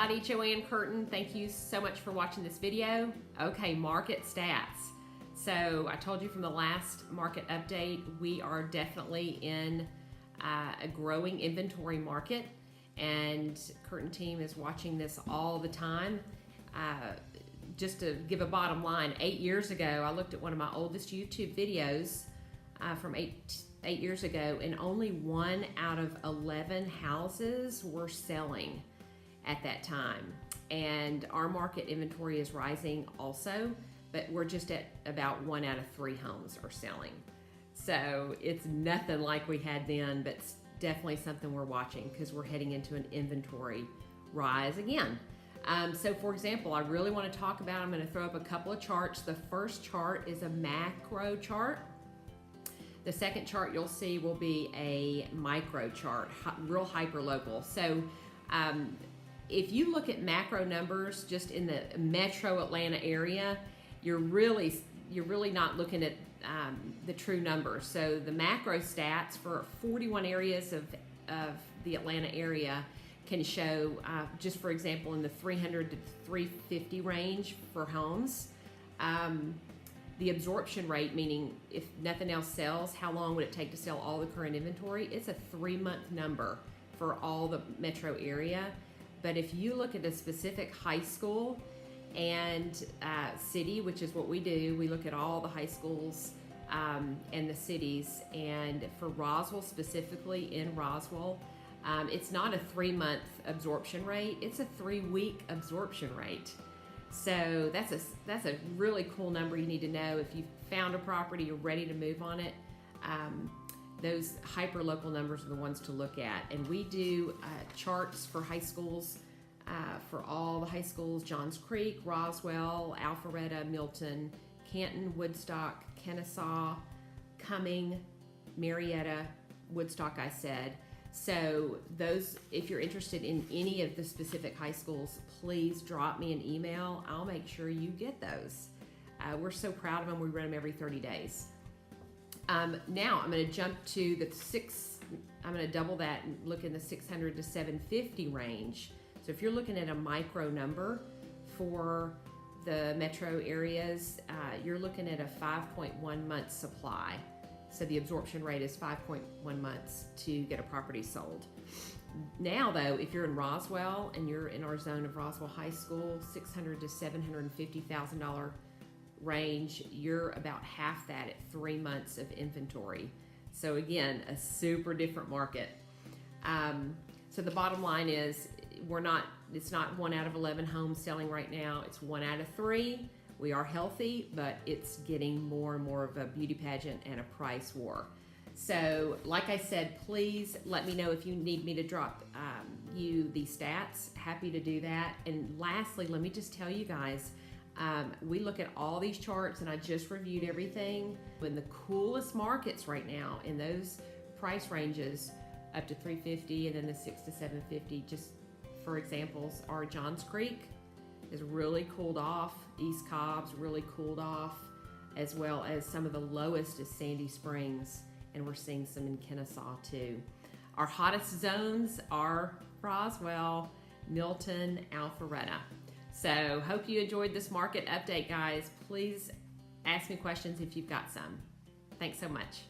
everybody, Joanne Curtin. Thank you so much for watching this video. Okay, market stats. So I told you from the last market update, we are definitely in a growing inventory market, and Curtin team is watching this all the time. Just to give a bottom line, 8 years ago, I looked at one of my oldest YouTube videos from eight years ago, and only 1 out of 11 houses were selling at that time. And our market inventory is rising also, but we're just at about 1 out of 3 homes are selling. So it's nothing like we had then, but it's definitely something we're watching because we're heading into an inventory rise again. So for example, I really want to talk about, I'm going to throw up a couple of charts. The first chart is a macro chart. The second chart you'll see will be a micro chart, real hyper local. So if you look at macro numbers just in the metro Atlanta area, you're really not looking at the true numbers. So the macro stats for 41 areas of the Atlanta area can show, just for example, in the 300 to 350 range for homes. The absorption rate, meaning if nothing else sells, how long would it take to sell all the current inventory? It's a 3-month number for all the metro area. But if you look at a specific high school and city, which is what we do, we look at all the high schools and the cities. And for Roswell, specifically in Roswell, it's not a 3-month absorption rate, it's a 3-week absorption rate. So that's a really cool number you need to know. If you found a property, you're ready to move on it, those hyper local numbers are the ones to look at. And we do charts for high schools, for all the high schools: Johns Creek, Roswell, Alpharetta, Milton, Canton, Woodstock, Kennesaw, Cumming, Marietta, Woodstock, I said. So those, if you're interested in any of the specific high schools, please drop me an email. I'll make sure you get those. We're so proud of them. We run them every 30 days. Now I'm going to jump to the I'm going to double that and look in the 600 to 750 range. So if you're looking at a micro number for the metro areas, you're looking at a 5.1 month supply. So the absorption rate is 5.1 months to get a property sold. Now though, if you're in Roswell and you're in our zone of Roswell High School, $600,000 to $750,000 range, you're about half that at 3 months of inventory. So again, a super different market. So the bottom line is, it's not 1 out of 11 homes selling right now, it's 1 out of 3. We are healthy, but it's getting more and more of a beauty pageant and a price war. So like I said, please let me know if you need me to drop you the stats. Happy to do that. And lastly, let me just tell you guys, we look at all these charts, and I just reviewed everything. In the coolest markets right now, in those price ranges up to 350 and then the 6 to 750, just for examples, are Johns Creek is really cooled off. East Cobb's really cooled off, as well as some of the lowest is Sandy Springs, and we're seeing some in Kennesaw too. Our hottest zones are Roswell, Milton, Alpharetta. So hope you enjoyed this market update, guys. Please ask me questions if you've got some. Thanks so much.